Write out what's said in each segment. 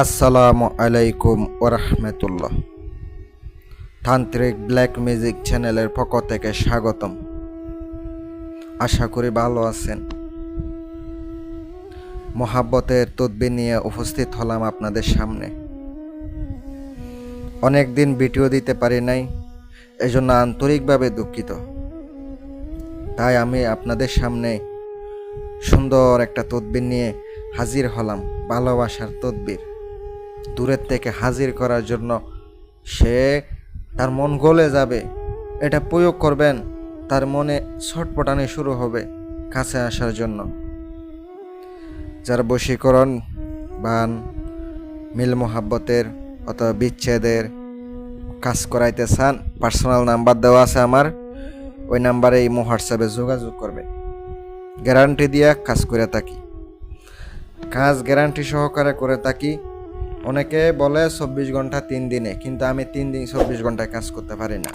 আসসালামু আলাইকুম ওরহমতুল্লাহ। তান্ত্রিক ব্ল্যাক মিউজিক চ্যানেলের পক্ষ থেকে স্বাগতম। আশা করি ভালো আছেন। মোহাব্বতের তদবির নিয়ে উপস্থিত হলাম আপনাদের সামনে। অনেক দিন ভিডিও দিতে পারি নাই, এজন্য আন্তরিকভাবে দুঃখিত। তাই আমি আপনাদের সামনে সুন্দর একটা তদবির নিয়ে হাজির হলাম। ভালোবাসার তদবির দূরের থেকে হাজির করার জন্য, সে তার মন গলে যাবে, এটা প্রয়োগ করবেন, তার মনে ছটপটানি শুরু হবে কাছে আসার জন্য। যারা বশীকরণ বান, মিল মোহাব্বতের অথবা বিচ্ছেদের কাজ করাইতে চান, পার্সোনাল নাম্বার দেওয়া আছে আমার, ওই নাম্বারে এই হোয়াটসঅ্যাপে যোগাযোগ করবে। গ্যারান্টি দিয়ে কাজ করে থাকি, কাজ গ্যারান্টি সহকারে করে থাকি। অনেকে বলে 24 ঘন্টা 3 দিনে, কিন্তু আমি 3 দিন 24 ঘন্টায় কাজ করতে পারি না,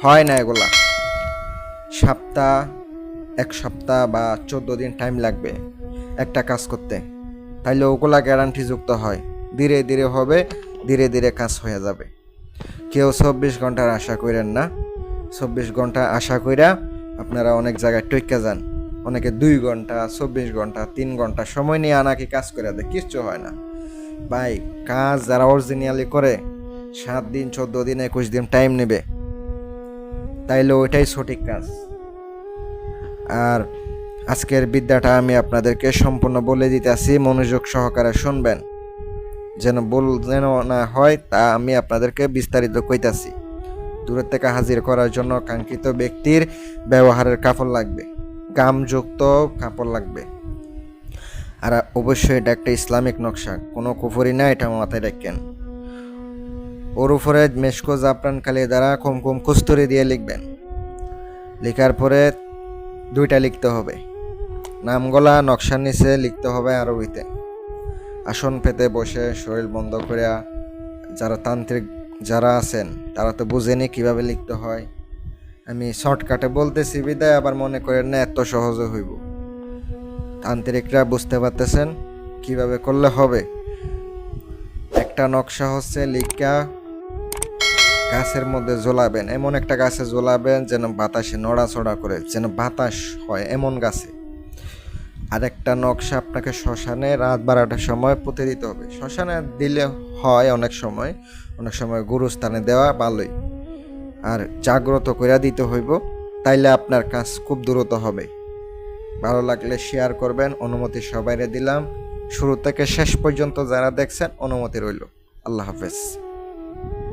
হয় না এগুলা। এক সপ্তাহ বা 14 দিন টাইম লাগবে একটা কাজ করতে, তাইলে ওগুলা গ্যারান্টি যুক্ত হয়। ধীরে ধীরে হবে, ধীরে ধীরে কাজ হয়ে যাবে। কেউ 24 ঘন্টার আশা করেন না। 24 ঘন্টা আশা কইরা আপনারা অনেক জায়গায় টইকা যান। অনেকে 2 ঘন্টা, 24 ঘন্টা, 3 ঘন্টা সময় নিয়ে আনাকে কাজ করে দেয়, কিচ্ছু হয় না ভাই। কাজ যারা অরিজিনালি করে 7 দিন, 14 দিন, 21 দিন টাইম নেবে, তাইলে ওইটাই সঠিক কাজ। আর আজকের বিদ্যাটা আমি আপনাদেরকে সম্পূর্ণ বলে দিতেছি, মনোযোগ সহকারে শুনবেন, যেন না হয় তা আমি আপনাদেরকে বিস্তারিত কইতাছি। দূরের থেকে হাজির করার জন্য কাঙ্ক্ষিত ব্যক্তির ব্যবহারের কাপড় লাগবে, গামযুক্ত কাপড় লাগবে। আর অবশ্যই এটা একটা ইসলামিক নকশা, কোনো কুফরি না, এটা মাথায় রাখেন। ওর উপরে মেশকো জাফরান কালি দ্বারা কুমকুম কস্তুরি দিয়ে লিখবেন। লেখার পরে 2টা লিখতে হবে, নামগলা নকশার নিচে লিখতে হবে আরবিতে। আসন পেতে বসে শরীর বন্ধ করে, যারা তান্ত্রিক যারা আছেন তারা তো বুঝেনি কিভাবে লিখতে হয়। আমি শর্টকাটে বলতেছি বিদায় আবার মনে করেন না এত সহজে হইব। তান্ত্রিকরা বুঝতে পারতেছেন কিভাবে করলে হবে। একটা নকশা হচ্ছে লিখা গাছের মধ্যে ঝোলাবেন, এমন একটা গাছে ঝোলাবেন যেন বাতাসে নড়াচড়া করে, যেন বাতাস হয় এমন গাছে। আর একটা নকশা আপনাকে শ্মশানে রাত 12টার সময় পুঁতে দিতে হবে। শ্মশানে দিলে হয় অনেক সময় গুরুস্থানে দেওয়া ভালোই। আর জাগ্রত করে দিতে হইব, তাইলে আপনার কাজ খুব দ্রুত হবে। ভালো লাগলে শেয়ার করবেন। অনুমতি সবাইরে দিলাম। শুরু থেকে শেষ পর্যন্ত যারা দেখছেন অনুমতি রইল। আল্লাহ হাফেজ।